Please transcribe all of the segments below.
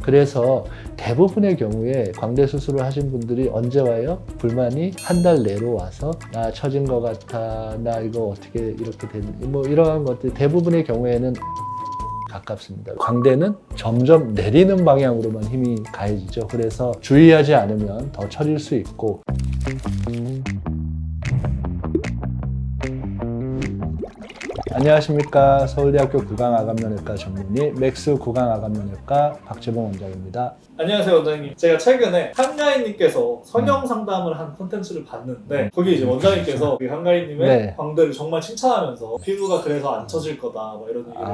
그래서 대부분의 경우에 광대 수술을 하신 분들이 언제 와요? 불만이 한 달 내로 와서 나 처진 것 같아, 나 이거 어떻게 이렇게 되는, 뭐 이러한 것들 대부분의 경우에는 가깝습니다. 광대는 점점 내리는 방향으로만 힘이 가해지죠. 그래서 주의하지 않으면 더 처질 수 있고. 안녕하십니까. 서울대학교 구강암면외과 전문의 맥스 구강암면외과 박재봉 원장입니다. 안녕하세요 원장님. 제가 최근에 한가인님께서 성형 상담을 한 콘텐츠를 봤는데 거기 이제 원장님께서 그 한가인님의 네. 광대를 정말 칭찬하면서 피부가 그래서 안 처질 거다 뭐 이런 얘기를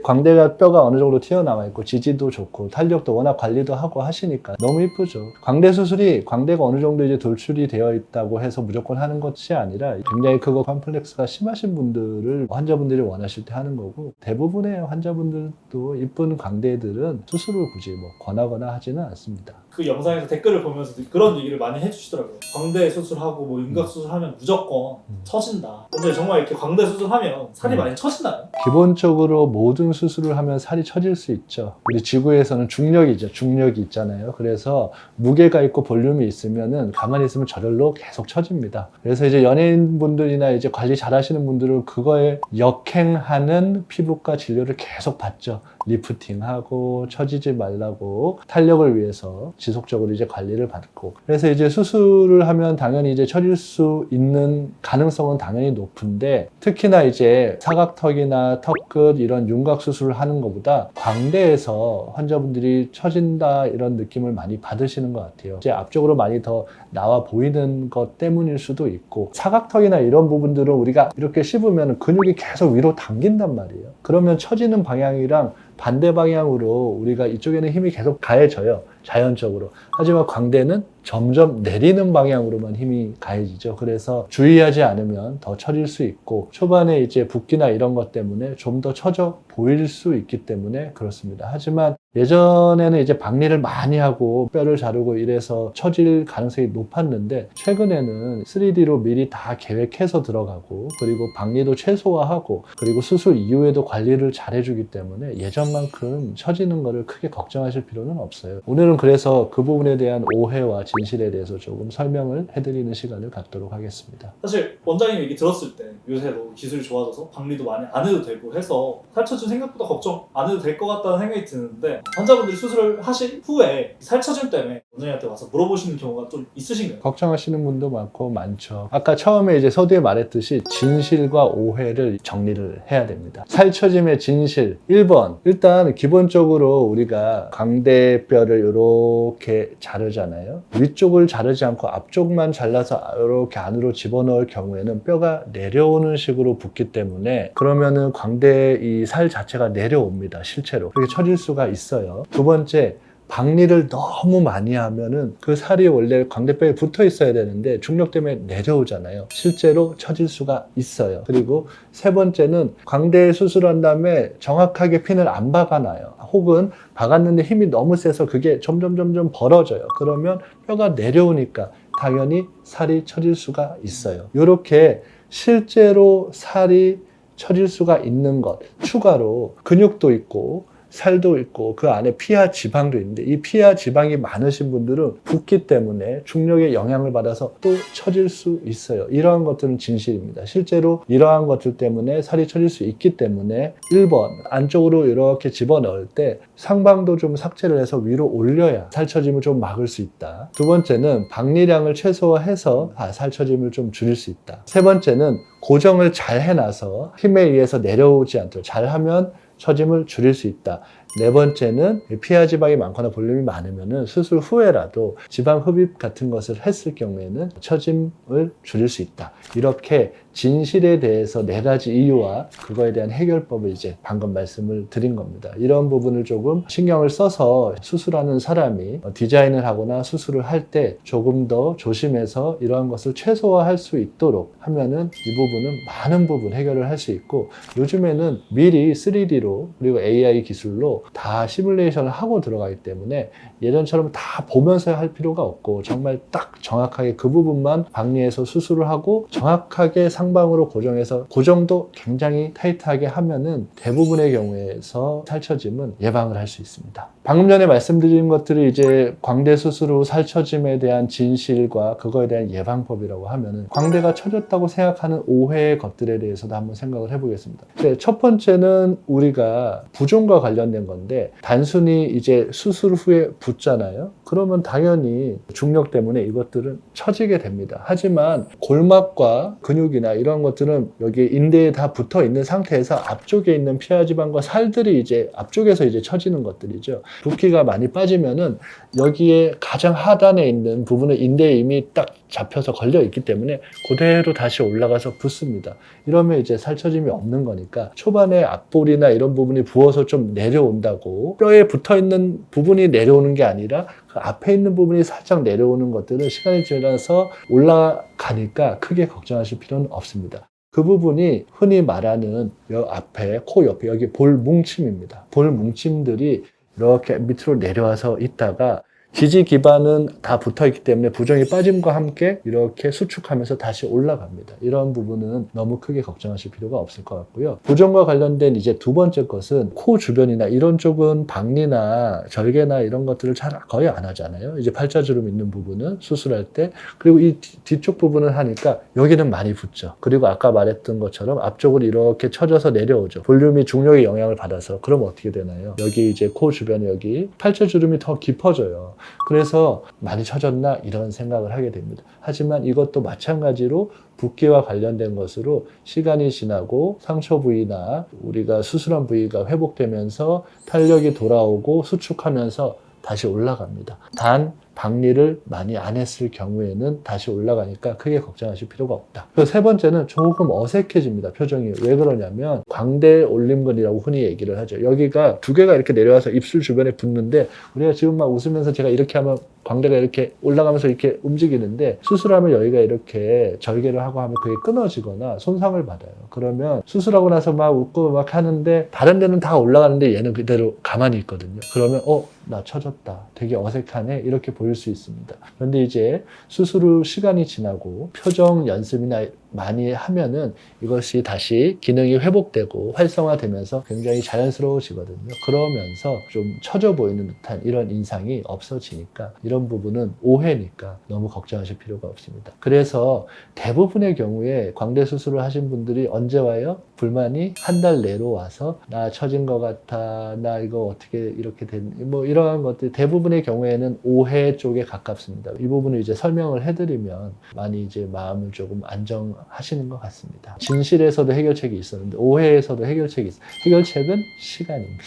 광대가 뼈가 어느 정도 튀어나와 있고 지지도 좋고 탄력도 워낙 관리도 하고 하시니까 너무 이쁘죠. 광대 수술이 광대가 어느 정도 이제 돌출이 되어 있다고 해서 무조건 하는 것이 아니라 굉장히 크고 컴플렉스가 심하신 분들을 환자분들이 원하실 때 하는 거고, 대부분의 환자분들도 이쁜 광대들은 수술을 굳이 뭐 권하거나 하지는 않습니다. 그 영상에서 댓글을 보면서 그런 얘기를 많이 해주시더라고요. 광대 수술하고 뭐 윤곽 수술하면 무조건 처진다. 근데 정말 이렇게 광대 수술하면 살이 많이 처지나요? 기본적으로 모든 수술을 하면 살이 처질 수 있죠. 우리 지구에서는 중력이죠. 중력이 있잖아요. 그래서 무게가 있고 볼륨이 있으면은 가만히 있으면 저절로 계속 처집니다. 그래서 이제 연예인분들이나 이제 관리 잘 하시는 분들은 그거에 역행하는 피부과 진료를 계속 받죠. 리프팅하고 처지지 말라고 탄력을 위해서 지속적으로 이제 관리를 받고, 그래서 이제 수술을 하면 당연히 이제 처질 수 있는 가능성은 당연히 높은데, 특히나 이제 사각턱이나 턱끝 이런 윤곽 수술을 하는 것보다 광대에서 환자분들이 처진다 이런 느낌을 많이 받으시는 것 같아요. 이제 앞쪽으로 많이 더 나와 보이는 것 때문일 수도 있고, 사각턱이나 이런 부분들은 우리가 이렇게 씹으면 근육이 계속 위로 당긴단 말이에요. 그러면 처지는 방향이랑 반대 방향으로 우리가 이쪽에는 힘이 계속 가해져요, 자연적으로. 하지만 광대는 점점 내리는 방향으로만 힘이 가해지죠. 그래서 주의하지 않으면 더 처질 수 있고, 초반에 이제 붓기나 이런 것 때문에 좀 더 처져 보일 수 있기 때문에 그렇습니다. 하지만 예전에는 이제 박리를 많이 하고 뼈를 자르고 이래서 처질 가능성이 높았는데, 최근에는 3D로 미리 다 계획해서 들어가고, 그리고 박리도 최소화하고, 그리고 수술 이후에도 관리를 잘 해주기 때문에 예전만큼 처지는 거를 크게 걱정하실 필요는 없어요. 오늘은 그래서 그 부분에 대한 오해와 진실에 대해서 조금 설명을 해드리는 시간을 갖도록 하겠습니다. 사실 원장님 얘기 들었을 때 요새 뭐 기술이 좋아져서 박리도 많이 안 해도 되고 해서 살처짐 생각보다 걱정 안 해도 될 것 같다는 생각이 드는데, 환자분들이 수술을 하신 후에 살처짐 때문에 원장님한테 와서 물어보시는 경우가 좀 있으신가요? 걱정하시는 분도 많죠. 아까 처음에 이제 서두에 말했듯이 진실과 오해를 정리를 해야 됩니다. 살처짐의 진실 1번, 일단 기본적으로 우리가 광대뼈를 이렇게 자르잖아요. 위쪽을 자르지 않고 앞쪽만 잘라서 이렇게 안으로 집어넣을 경우에는 뼈가 내려오는 식으로 붓기 때문에, 그러면은 광대 이 살 자체가 내려옵니다, 실제로. 그렇게 처질 수가 있어요. 두 번째, 박리를 너무 많이 하면은 그 살이 원래 광대뼈에 붙어 있어야 되는데 중력 때문에 내려오잖아요. 실제로 처질 수가 있어요. 그리고 세 번째는 광대 수술한 다음에 정확하게 핀을 안 박아놔요. 혹은 박았는데 힘이 너무 세서 그게 점점 벌어져요. 그러면 뼈가 내려오니까 당연히 살이 처질 수가 있어요. 이렇게 실제로 살이 처질 수가 있는 것, 추가로 근육도 있고 살도 있고 그 안에 피하 지방도 있는데, 이 피하 지방이 많으신 분들은 붓기 때문에 중력의 영향을 받아서 또 처질 수 있어요. 이러한 것들은 진실입니다. 실제로 이러한 것들 때문에 살이 처질 수 있기 때문에 1번, 안쪽으로 이렇게 집어넣을 때 상방도 좀 삭제를 해서 위로 올려야 살처짐을 좀 막을 수 있다. 두 번째는 박리량을 최소화해서 살처짐을 좀 줄일 수 있다. 세 번째는 고정을 잘 해놔서 힘에 의해서 내려오지 않도록 잘하면 처짐을 줄일 수 있다. 네 번째는 피하 지방이 많거나 볼륨이 많으면 수술 후에라도 지방 흡입 같은 것을 했을 경우에는 처짐을 줄일 수 있다. 이렇게 진실에 대해서 4가지 이유와 그거에 대한 해결법을 이제 방금 말씀을 드린 겁니다. 이런 부분을 조금 신경을 써서 수술하는 사람이 디자인을 하거나 수술을 할 때 조금 더 조심해서 이러한 것을 최소화할 수 있도록 하면은 이 부분은 많은 부분 해결을 할 수 있고, 요즘에는 미리 3D로 그리고 AI 기술로 다 시뮬레이션을 하고 들어가기 때문에 예전처럼 다 보면서 할 필요가 없고, 정말 딱 정확하게 그 부분만 박리해서 수술을 하고 정확하게 상방으로 고정해서 고정도 굉장히 타이트하게 하면은 대부분의 경우에서 살처짐은 예방을 할 수 있습니다. 방금 전에 말씀드린 것들이 이제 광대 수술 후 살처짐에 대한 진실과 그거에 대한 예방법이라고 하면은 광대가 처졌다고 생각하는 오해의 것들에 대해서도 한번 생각을 해보겠습니다. 첫 번째는 우리가 부종과 관련된 건데 단순히 이제 수술 후에 붓잖아요. 그러면 당연히 중력 때문에 이것들은 처지게 됩니다. 하지만 골막과 근육이나 이런 것들은 여기 인대에 다 붙어 있는 상태에서 앞쪽에 있는 피하지방과 살들이 이제 앞쪽에서 이제 처지는 것들이죠. 붓기가 많이 빠지면은 여기에 가장 하단에 있는 부분은 인대에 이미 딱 잡혀서 걸려 있기 때문에 그대로 다시 올라가서 붓습니다. 이러면 이제 살처짐이 없는 거니까 초반에 앞볼이나 이런 부분이 부어서 좀 내려온다고 뼈에 붙어 있는 부분이 내려오는 게 아니라 그 앞에 있는 부분이 살짝 내려오는 것들은 시간이 지나서 올라가니까 크게 걱정하실 필요는 없습니다. 그 부분이 흔히 말하는 여 앞에 코 옆에 여기 볼 뭉침입니다. 볼 뭉침들이 이렇게 밑으로 내려와서 있다가 지지 기반은 다 붙어 있기 때문에 부종이 빠짐과 함께 이렇게 수축하면서 다시 올라갑니다. 이런 부분은 너무 크게 걱정하실 필요가 없을 것 같고요. 부종과 관련된 이제 두 번째 것은 코 주변이나 이런 쪽은 박리나 절개나 이런 것들을 잘 거의 안 하잖아요. 이제 팔자주름 있는 부분은 수술할 때. 그리고 이 뒤쪽 부분을 하니까 여기는 많이 붙죠. 그리고 아까 말했던 것처럼 앞쪽으로 이렇게 처져서 내려오죠. 볼륨이 중력의 영향을 받아서. 그럼 어떻게 되나요? 여기 이제 코 주변에 여기 팔자주름이 더 깊어져요. 그래서 많이 처졌나 이런 생각을 하게 됩니다. 하지만 이것도 마찬가지로 붓기와 관련된 것으로 시간이 지나고 상처 부위나 우리가 수술한 부위가 회복되면서 탄력이 돌아오고 수축하면서 다시 올라갑니다. 단 박리를 많이 안 했을 경우에는 다시 올라가니까 크게 걱정하실 필요가 없다. 그리고 세 번째는 조금 어색해집니다. 표정이. 왜 그러냐면 광대 올림근이라고 흔히 얘기를 하죠. 여기가 두 개가 이렇게 내려와서 입술 주변에 붙는데 우리가 지금 막 웃으면서 제가 이렇게 하면 광대가 이렇게 올라가면서 이렇게 움직이는데 수술하면 여기가 이렇게 절개를 하고 하면 그게 끊어지거나 손상을 받아요. 그러면 수술하고 나서 막 웃고 막 하는데 다른 데는 다 올라가는데 얘는 그대로 가만히 있거든요. 그러면 나 처졌다. 되게 어색하네. 이렇게 보일 수 있습니다. 그런데 이제 수술 후 시간이 지나고 표정 연습이나 많이 하면은 이것이 다시 기능이 회복되고 활성화되면서 굉장히 자연스러워지거든요. 그러면서 좀 처져 보이는 듯한 이런 인상이 없어지니까 이런 부분은 오해니까 너무 걱정하실 필요가 없습니다. 그래서 대부분의 경우에 광대 수술을 하신 분들이 언제 와요? 불만이 한 달 내로 와서 나 처진 것 같아, 나 이거 어떻게 이렇게 된, 뭐 이러한 것들 대부분의 경우에는 오해 쪽에 가깝습니다. 이 부분을 이제 설명을 해드리면 많이 이제 마음을 조금 안정하시는 것 같습니다. 진실에서도 해결책이 있었는데 오해에서도 해결책이 있어요. 해결책은 시간입니다.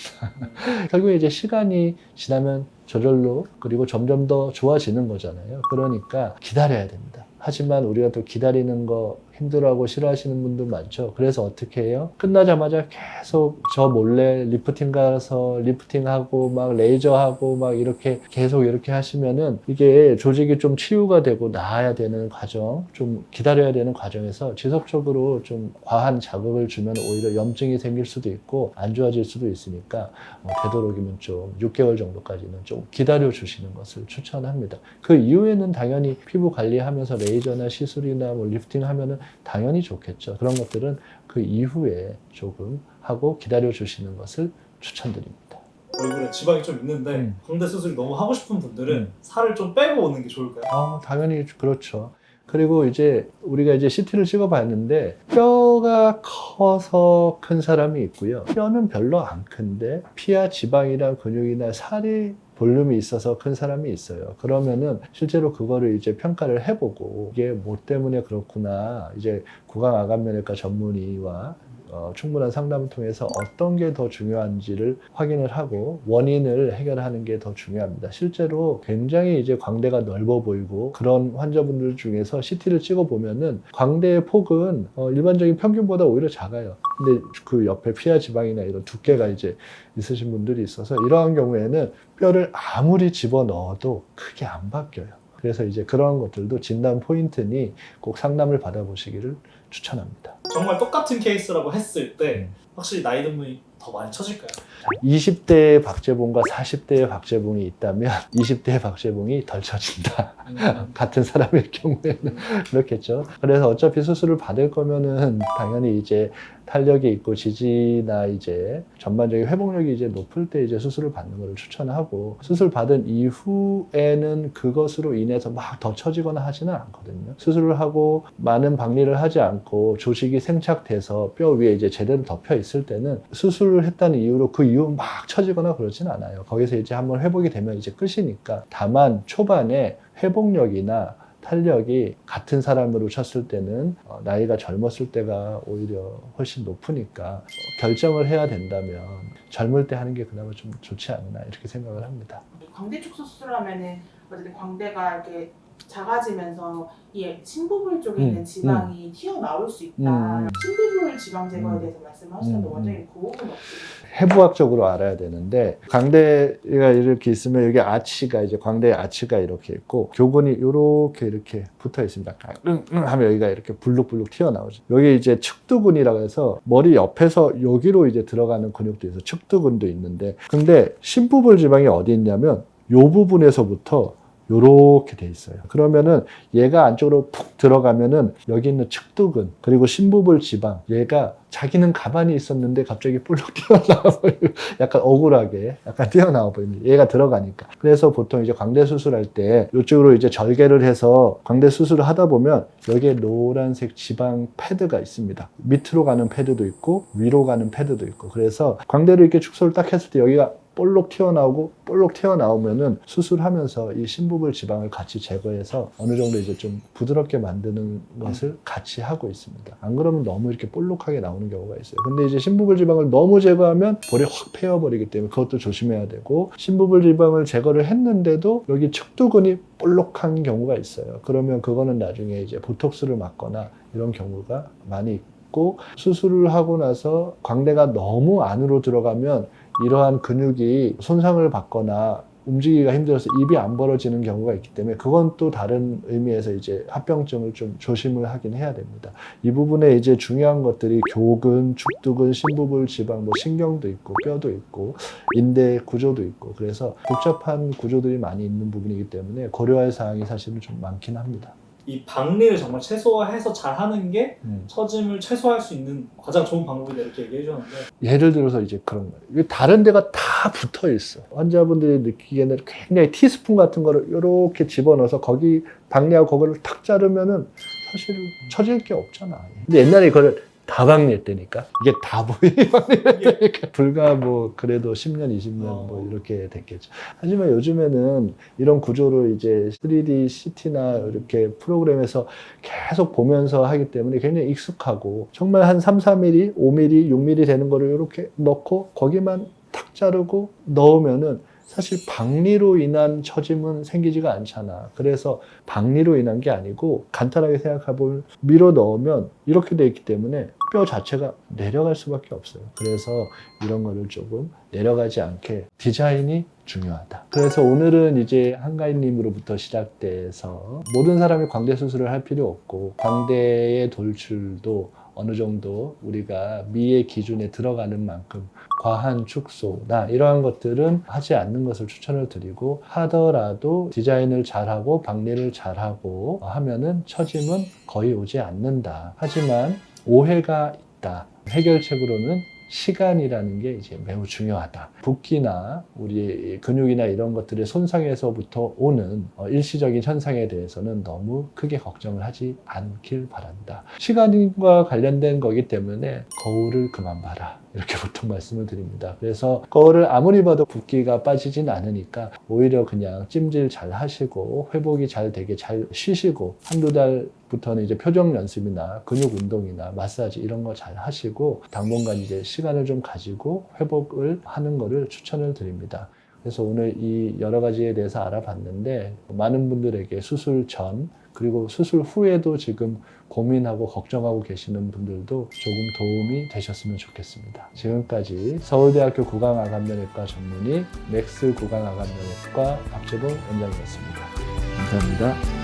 결국에 이제 시간이 지나면 저절로 그리고 점점 더 좋아지는 거잖아요. 그러니까 기다려야 됩니다. 하지만 우리가 또 기다리는 거 힘들어하고 싫어하시는 분들 많죠. 그래서 어떻게 해요? 끝나자마자 계속 저 몰래 리프팅 가서 리프팅하고 막 레이저하고 막 이렇게 계속 이렇게 하시면은 이게 조직이 좀 치유가 되고 나아야 되는 과정, 좀 기다려야 되는 과정에서 지속적으로 좀 과한 자극을 주면 오히려 염증이 생길 수도 있고 안 좋아질 수도 있으니까 되도록이면 좀 6개월 정도까지는 좀 기다려 주시는 것을 추천합니다. 그 이후에는 당연히 피부 관리하면서 레이저나 시술이나 뭐 리프팅 하면은 당연히 좋겠죠. 그런 것들은 그 이후에 조금 하고 기다려 주시는 것을 추천드립니다. 얼굴에 지방이 좀 있는데 광대 수술이 너무 하고 싶은 분들은 살을 좀 빼고 오는 게 좋을까요? 당연히 그렇죠. 그리고 이제 우리가 이제 CT를 찍어봤는데 뼈가 커서 큰 사람이 있고요. 뼈는 별로 안 큰데 피와 지방이나 근육이나 살이 볼륨이 있어서 큰 사람이 있어요. 그러면은 실제로 그거를 이제 평가를 해보고 이게 뭐 때문에 그렇구나. 이제 구강암면외과 전문의와 충분한 상담을 통해서 어떤 게 더 중요한지를 확인을 하고 원인을 해결하는 게 더 중요합니다. 실제로 굉장히 이제 광대가 넓어 보이고 그런 환자분들 중에서 CT를 찍어보면은 광대의 폭은 일반적인 평균보다 오히려 작아요. 근데 그 옆에 피하 지방이나 이런 두께가 이제 있으신 분들이 있어서 이러한 경우에는 뼈를 아무리 집어넣어도 크게 안 바뀌어요. 그래서 이제 그런 것들도 진단 포인트니 꼭 상담을 받아보시기를 추천합니다. 정말 똑같은 케이스라고 했을 때 확실히 나이 든 분이 더 많이 처질까요? 20대의 박재봉과 40대의 박재봉이 있다면 20대의 박재봉이 덜 처진다. 같은 사람일 경우에는 그렇겠죠. 그래서 어차피 수술을 받을 거면은 당연히 이제 탄력이 있고 지지나 이제 전반적인 회복력이 이제 높을 때 이제 수술을 받는 것을 추천하고, 수술 받은 이후에는 그것으로 인해서 막 더 처지거나 하지는 않거든요. 수술을 하고 많은 박리를 하지 않고 조직이 생착돼서 뼈 위에 이제 제대로 덮여 있을 때는 수술을 했다는 이유로 그 이후 막 처지거나 그러진 않아요. 거기서 이제 한번 회복이 되면 이제 끝이니까. 다만 초반에 회복력이나 탄력이 같은 사람으로 쳤을 때는 나이가 젊었을 때가 오히려 훨씬 높으니까 결정을 해야 된다면 젊을 때 하는 게 그나마 좀 좋지 않나 이렇게 생각을 합니다. 광대 축소 수술하면은 어쨌든 광대가 이렇게 작아지면서 이 심부분 쪽에 있는 지방이 튀어나올 수 있다. 심부분 지방 제거에 대해서 말씀하셨는데 원장님 그 부분 어떻게? 해부학적으로 알아야 되는데, 광대가 이렇게 있으면 여기 아치가 이제 광대의 아치가 이렇게 있고 교근이 이렇게 붙어 있습니다. 하면 여기가 이렇게 불룩불룩 튀어나오죠. 여기 이제 측두근이라고 해서 머리 옆에서 여기로 이제 들어가는 근육도 있어. 측두근도 있는데, 근데 심부분 지방이 어디 있냐면 이 부분에서부터 요렇게 돼 있어요. 그러면은 얘가 안쪽으로 푹 들어가면은 여기 있는 측두근 그리고 심부볼 지방, 얘가 자기는 가만히 있었는데 갑자기 볼록 튀어나와 버리고 약간 억울하게 약간 튀어나와 버립니다. 얘가 들어가니까. 그래서 보통 이제 광대 수술할 때 이쪽으로 이제 절개를 해서 광대 수술을 하다 보면 여기에 노란색 지방 패드가 있습니다. 밑으로 가는 패드도 있고 위로 가는 패드도 있고, 그래서 광대를 이렇게 축소를 딱 했을 때 여기가 볼록 튀어나오면은 수술하면서 이 심부볼 지방을 같이 제거해서 어느 정도 이제 좀 부드럽게 만드는 것을 같이 하고 있습니다. 안 그러면 너무 이렇게 볼록하게 나오는 경우가 있어요. 근데 이제 심부볼 지방을 너무 제거하면 볼이 확 패여버리기 때문에 그것도 조심해야 되고, 심부볼 지방을 제거를 했는데도 여기 측두근이 볼록한 경우가 있어요. 그러면 그거는 나중에 이제 보톡스를 맞거나 이런 경우가 많이 있고, 수술을 하고 나서 광대가 너무 안으로 들어가면 이러한 근육이 손상을 받거나 움직이기가 힘들어서 입이 안 벌어지는 경우가 있기 때문에 그건 또 다른 의미에서 이제 합병증을 좀 조심을 하긴 해야 됩니다. 이 부분에 이제 중요한 것들이 교근, 축두근, 심부볼 지방, 뭐 신경도 있고 뼈도 있고 인대 구조도 있고, 그래서 복잡한 구조들이 많이 있는 부분이기 때문에 고려할 사항이 사실은 좀 많긴 합니다. 이 박리를 정말 최소화해서 잘하는 게 처짐을 최소화할 수 있는 가장 좋은 방법이다 이렇게 얘기해 주셨는데, 예를 들어서 이제 그런 거예요. 다른 데가 다 붙어 있어. 환자분들이 느끼기에는 굉장히 티스푼 같은 거를 이렇게 집어넣어서 거기 박리하고 그거를 탁 자르면은 사실 처질 게 없잖아. 근데 옛날에 그걸 다 박리했다니까. 이게 다 보이니 박리했다니까. 불과 뭐 그래도 10년, 20년 뭐 이렇게 됐겠죠. 하지만 요즘에는 이런 구조를 이제 3D CT나 이렇게 프로그램에서 계속 보면서 하기 때문에 굉장히 익숙하고, 정말 한 3, 4mm, 5mm, 6mm 되는 거를 이렇게 넣고 거기만 탁 자르고 넣으면은 사실 박리로 인한 처짐은 생기지가 않잖아. 그래서 박리로 인한 게 아니고 간단하게 생각해보면 밀어 넣으면 이렇게 돼 있기 때문에 뼈 자체가 내려갈 수밖에 없어요. 그래서 이런 거를 조금 내려가지 않게 디자인이 중요하다. 그래서 오늘은 이제 한가인님으로부터 시작돼서 모든 사람이 광대 수술을 할 필요 없고, 광대의 돌출도 어느 정도 우리가 미의 기준에 들어가는 만큼 과한 축소나 이러한 것들은 하지 않는 것을 추천을 드리고, 하더라도 디자인을 잘하고 박리를 잘하고 하면은 처짐은 거의 오지 않는다. 하지만 오해가 있다. 해결책으로는 시간이라는 게 이제 매우 중요하다. 붓기나 우리 근육이나 이런 것들의 손상에서부터 오는 일시적인 현상에 대해서는 너무 크게 걱정을 하지 않길 바란다. 시간과 관련된 거기 때문에 거울을 그만 봐라. 이렇게 보통 말씀을 드립니다. 그래서 거울을 아무리 봐도 붓기가 빠지진 않으니까 오히려 그냥 찜질 잘 하시고 회복이 잘 되게 잘 쉬시고, 한두 달부터는 이제 표정 연습이나 근육 운동이나 마사지 이런 거 잘 하시고 당분간 이제 시간을 좀 가지고 회복을 하는 거를 추천을 드립니다. 그래서 오늘 이 여러 가지에 대해서 알아봤는데, 많은 분들에게 수술 전 그리고 수술 후에도 지금 고민하고 걱정하고 계시는 분들도 조금 도움이 되셨으면 좋겠습니다. 지금까지 서울대학교 구강암면외과 전문의 맥스 구강암면외과 박재봉 원장이었습니다. 감사합니다.